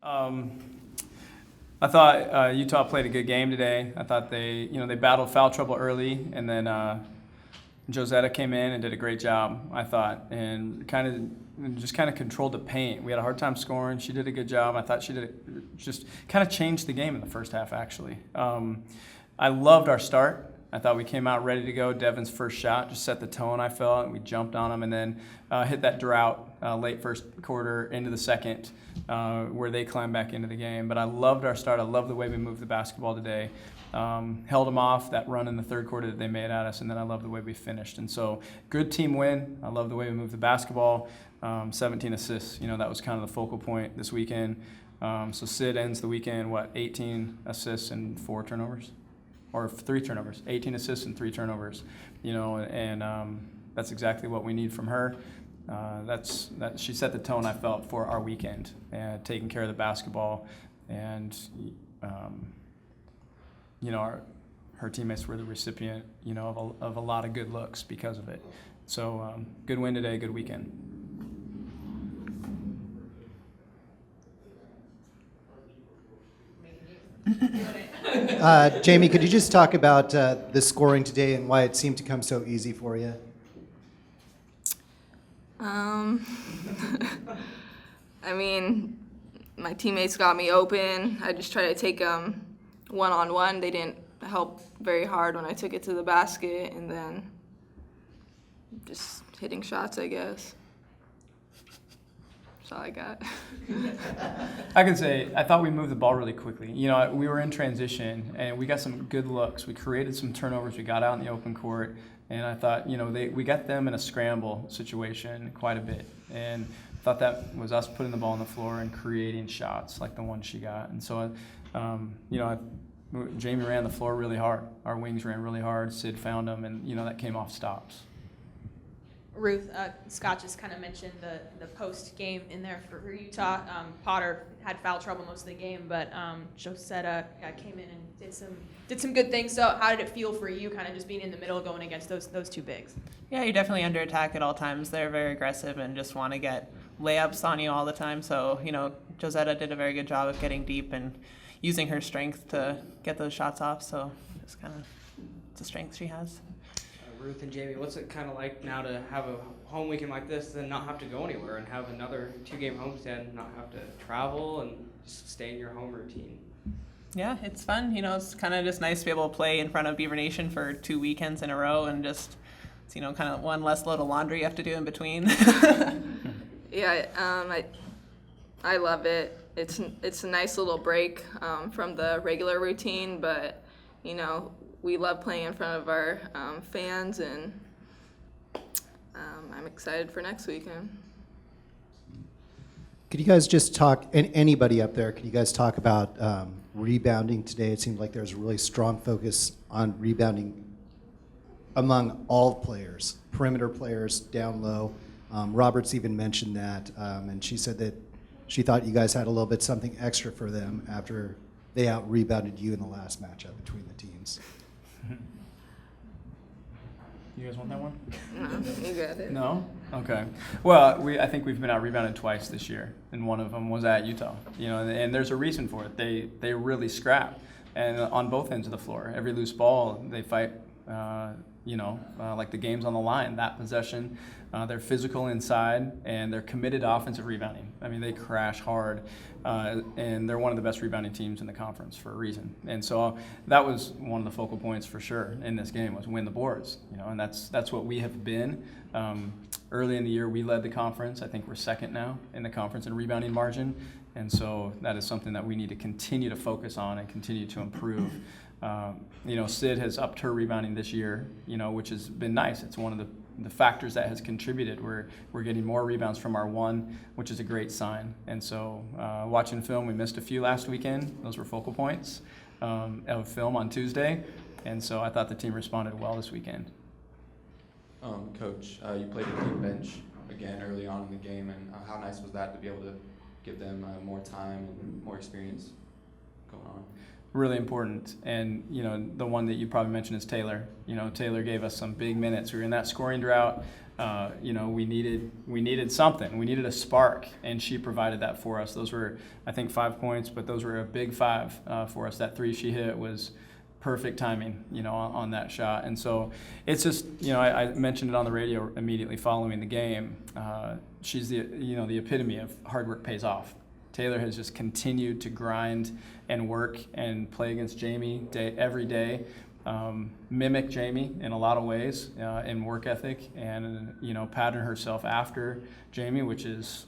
I thought Utah played a good game today. I thought they battled foul trouble early, and then Josetta came in and did a great job, I thought, and kind of controlled the paint. We had a hard time scoring. She did a good job. I thought she just kind of changed the game in the first half, actually. I loved our start. I thought we came out ready to go. Devin's first shot just set the tone, I felt, and we jumped on them, and then hit that drought late first quarter into the second where they climbed back into the game. But I loved our start. I loved the way we moved the basketball today. Held them off that run in the third quarter that they made at us, and then I love the way we finished. And so, good team win. I love the way we moved the basketball. 17 assists. That was kind of the focal point this weekend. So Sid ends the weekend, 18 assists and 4 turnovers? Or 3 turnovers. 18 assists and 3 turnovers. And that's exactly what we need from her. She set the tone, I felt, for our weekend, and taking care of the basketball, and her teammates were the recipient, of a lot of good looks because of it. So good win today, good weekend. Jamie, could you just talk about the scoring today and why it seemed to come so easy for you? I mean, my teammates got me open. I just tried to take them one-on-one. They didn't help very hard when I took it to the basket, and then just hitting shots, I guess. That's all I got. I can say I thought we moved the ball really quickly. We were in transition, and we got some good looks. We created some turnovers. We got out in the open court, and I thought, we got them in a scramble situation quite a bit. And I thought that was us putting the ball on the floor and creating shots like the one she got. And so, Jamie ran the floor really hard. Our wings ran really hard. Sid found them, and, that came off stops. Ruth, Scott just kind of mentioned the post-game in there for Utah. Potter had foul trouble most of the game, but Josetta came in and did some good things. So how did it feel for you, kind of just being in the middle going against those two bigs? Yeah, you're definitely under attack at all times. They're very aggressive and just want to get layups on you all the time. So, Josetta did a very good job of getting deep and using her strength to get those shots off. So it's a strength she has. Ruth and Jamie, what's it kind of like now to have a home weekend like this and not have to go anywhere and have another 2-game homestand, not have to travel and just stay in your home routine? Yeah, it's fun. It's kind of just nice to be able to play in front of Beaver Nation for 2 weekends in a row, and just, it's, kind of one less load of laundry you have to do in between. Yeah, I love it. It's a nice little break from the regular routine, but, we love playing in front of our fans, and I'm excited for next weekend. Could you guys just talk, and anybody up there, could you guys talk about rebounding today? It seemed like there was a really strong focus on rebounding among all players, perimeter players, down low. Roberts even mentioned that, and she said that she thought you guys had a little bit something extra for them after they out-rebounded you in the last matchup between the teams. You guys want that one? No, you got it. No? Okay. Well, I think we've been out-rebounded twice this year, and one of them was at Utah. And there's a reason for it. They really scrap, and on both ends of the floor. Every loose ball, they fight, like the game's on the line, that possession. They're physical inside, and they're committed to offensive rebounding. I mean, they crash hard, and they're one of the best rebounding teams in the conference for a reason. And so that was one of the focal points for sure in this game, was win the boards. And that's what we have been. Early in the year, we led the conference. I think we're second now in the conference in rebounding margin. And so that is something that we need to continue to focus on and continue to improve. Sid has upped her rebounding this year, which has been nice. It's one of the factors that has contributed. We're getting more rebounds from our one, which is a great sign. And so watching film, we missed a few last weekend. Those were focal points of film on Tuesday. And so I thought the team responded well this weekend. Coach, you played a deep bench again early on in the game, and how nice was that to be able to give them more time and more experience going on? really important. And, you know, the one that you probably mentioned is Taylor. You know, Taylor gave us some big minutes. We were in that scoring drought. You know, we needed something. We needed a spark, and she provided that for us. Those were, I think, 5 points, but those were a big 5 for us. That 3 she hit was perfect timing, you know, on that shot. And so it's just, you know, I mentioned it on the radio immediately following the game. She's the epitome of hard work pays off. Taylor has just continued to grind and work and play against Jamie every day, mimic Jamie in a lot of ways in work ethic, and, you know, pattern herself after Jamie, which is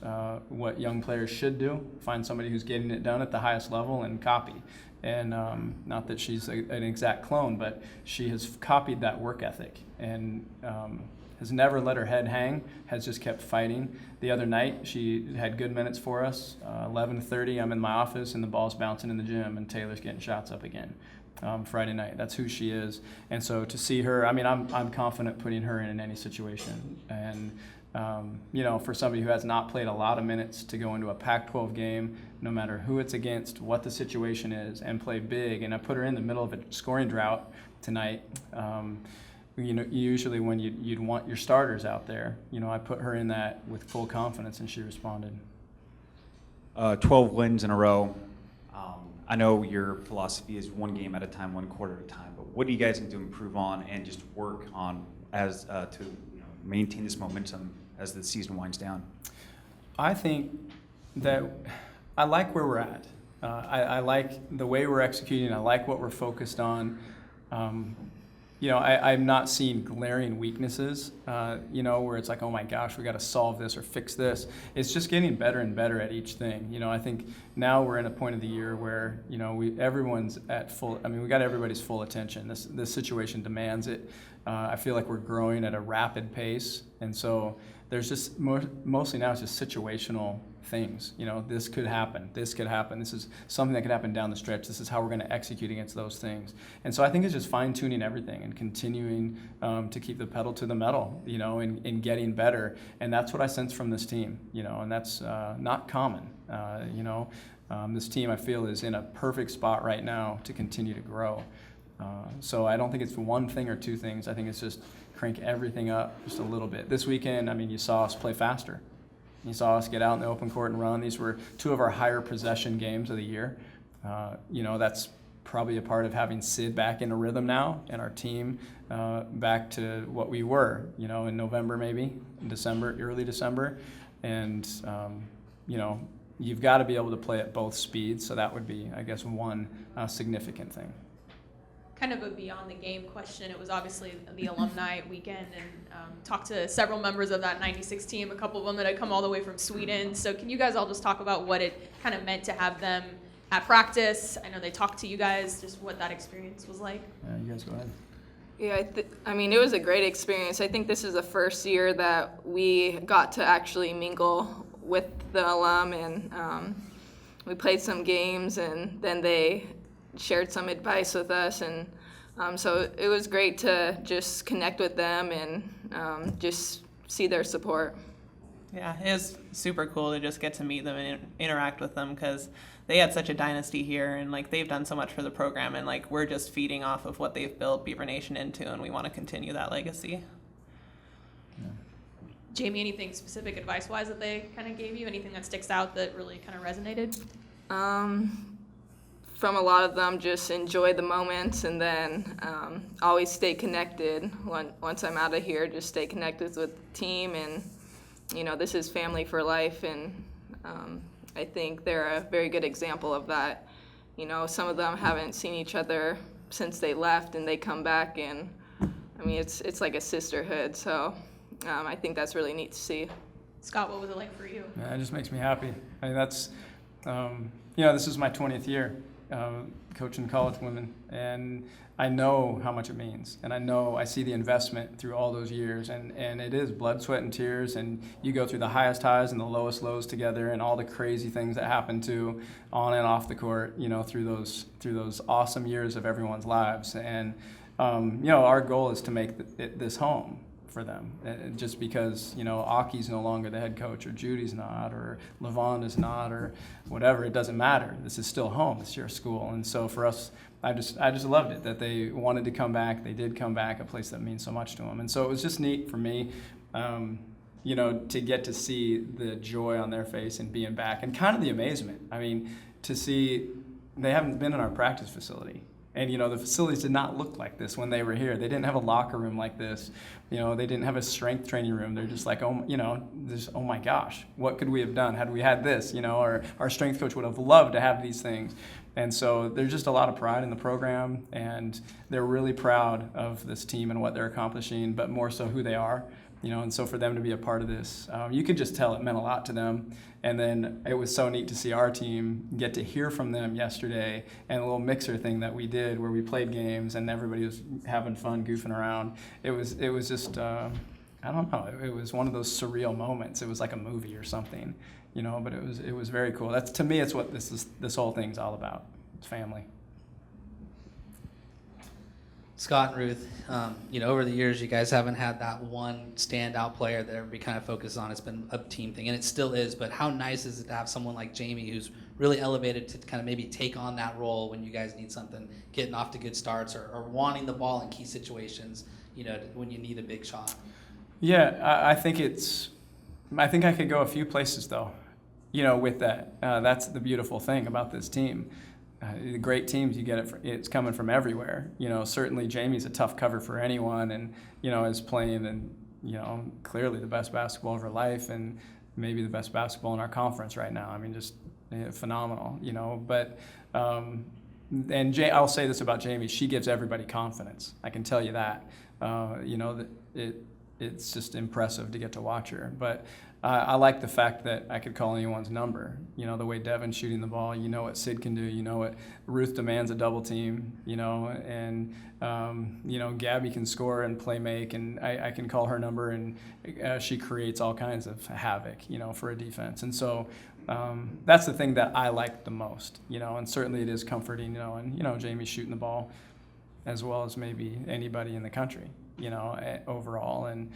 what young players should do. Find somebody who's getting it done at the highest level and copy. And not that she's an exact clone, but she has copied that work ethic and has never let her head hang, has just kept fighting. The other night, she had good minutes for us. 11:30, I'm in my office, and the ball's bouncing in the gym, and Taylor's getting shots up again. Friday night, that's who she is. And so to see her, I mean, I'm confident putting her in any situation. And you know, for somebody who has not played a lot of minutes to go into a Pac-12 game, no matter who it's against, what the situation is, and play big, and I put her in the middle of a scoring drought tonight. You know, usually when you'd want your starters out there, you know, I put her in that with full confidence, and she responded. 12 wins in a row. I know your philosophy is one game at a time, one quarter at a time, but what do you guys need to improve on and just work on as to maintain this momentum as the season winds down? I think that I like where we're at. I like the way we're executing. I like what we're focused on. You know, I'm not seeing glaring weaknesses, you know, where it's like, oh my gosh, we got to solve this or fix this. It's just getting better and better at each thing. You know, I think now we're in a point of the year where, you know, everyone's at full, I mean, we got everybody's full attention. This situation demands it. I feel like we're growing at a rapid pace. And so there's just mostly now it's just situational things. You know, this could happen. This could happen. This is something that could happen down the stretch. This is how we're going to execute against those things. And so I think it's just fine-tuning everything and continuing to keep the pedal to the metal, you know, and getting better. And that's what I sense from this team, you know, and that's not common. You know, this team, I feel, is in a perfect spot right now to continue to grow. So I don't think it's one thing or two things. I think it's just crank everything up just a little bit. This weekend, I mean, you saw us play faster. You saw us get out in the open court and run. These were 2 of our higher possession games of the year. You know, that's probably a part of having Sid back in a rhythm now and our team back to what we were, you know, in November maybe, in December, early December. And, you know, you've got to be able to play at both speeds. So that would be, I guess, one significant thing. Kind of a beyond the game question. It was obviously the alumni weekend, and talked to several members of that 96 team, a couple of them that had come all the way from Sweden. So can you guys all just talk about what it kind of meant to have them at practice? I know they talked to you guys, just what that experience was like. You guys go ahead. Yeah, I mean, it was a great experience. I think this is the first year that we got to actually mingle with the alum, and we played some games, and then they shared some advice with us, and so it was great to just connect with them and just see their support. Yeah, it was super cool to just get to meet them and interact with them, because they had such a dynasty here, and like they've done so much for the program, and like we're just feeding off of what they've built Beaver Nation into, and we want to continue that legacy. Jamie, anything specific advice-wise that they kind of gave you? Anything that sticks out that really kind of resonated? From a lot of them, just enjoy the moments, and then always stay connected. Once I'm out of here, just stay connected with the team, and you know, this is family for life, and I think they're a very good example of that. You know, some of them haven't seen each other since they left, and they come back, and I mean, it's like a sisterhood. So I think that's really neat to see. Scott, what was it like for you? Yeah, it just makes me happy. I mean, that's, you know, this is my 20th year coaching college women, and I know how much it means, and I see the investment through all those years, and it is blood, sweat, and tears, and you go through the highest highs and the lowest lows together, and all the crazy things that happen to on and off the court, you know, through those awesome years of everyone's lives. And you know, our goal is to make this home. for them, and just because, you know, Aki's no longer the head coach, or Judy's not, or Levon is not, or whatever. It doesn't matter. This is still home. It's your school. And so for us, I just loved it that they wanted to come back. They did come back, a place that means so much to them. And so it was just neat for me, you know, to get to see the joy on their face and being back, and kind of the amazement. I mean, to see they haven't been in our practice facility. And, you know, the facilities did not look like this when they were here. They didn't have a locker room like this. You know, they didn't have a strength training room. They're just like, oh, you know, oh my gosh, what could we have done had we had this? You know, or our strength coach would have loved to have these things. And so there's just a lot of pride in the program, and they're really proud of this team and what they're accomplishing, but more so who they are. You know, and so for them to be a part of this, you could just tell it meant a lot to them. And then it was so neat to see our team get to hear from them yesterday, and a little mixer thing that we did where we played games and everybody was having fun, goofing around. It was just, I don't know, it was one of those surreal moments. It was like a movie or something, you know, but it was very cool. That's, to me, it's what this whole thing's all about. It's family. Scott and Ruth, you know, over the years, you guys haven't had that one standout player that everybody kind of focuses on. It's been a team thing, and it still is. But how nice is it to have someone like Jamie, who's really elevated to kind of maybe take on that role when you guys need something, getting off to good starts, or wanting the ball in key situations, you know, when you need a big shot? Yeah, I think I could go a few places though, you know, with that. That's the beautiful thing about this team. The great teams, you get it's coming from everywhere. You know, certainly Jamie's a tough cover for anyone, and, you know, is playing, and, you know, clearly the best basketball of her life, and maybe the best basketball in our conference right now. I mean, just phenomenal, you know. But and I'll say this about Jamie: she gives everybody confidence. I can tell you that. You know, that it's just impressive to get to watch her. But I like the fact that I could call anyone's number. You know, the way Devin's shooting the ball, you know what Sid can do, you know what Ruth demands a double team, you know, and, you know, Gabby can score and play make, and I can call her number, and she creates all kinds of havoc, you know, for a defense. And so that's the thing that I like the most, you know, and certainly it is comforting, you know, and, you know, Jamie's shooting the ball as well as maybe anybody in the country, you know, overall, and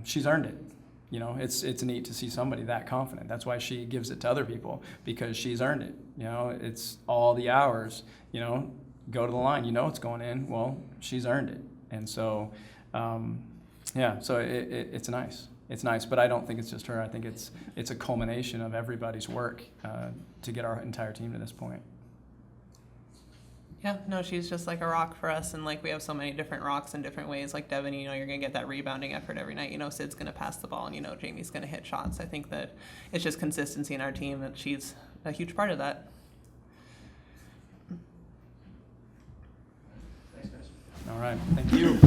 she's earned it. You know, it's neat to see somebody that confident. That's why she gives it to other people, because she's earned it. You know, it's all the hours, you know, go to the line, you know it's going in. Well, she's earned it. And so, yeah, so it's nice. It's nice, but I don't think it's just her. I think it's a culmination of everybody's work to get our entire team to this point. Yeah, no, she's just like a rock for us, and like we have so many different rocks in different ways. Like Devin, you know, you're gonna get that rebounding effort every night. You know, Sid's gonna pass the ball, and you know, Jamie's gonna hit shots. I think that it's just consistency in our team, and she's a huge part of that. All right, thank you.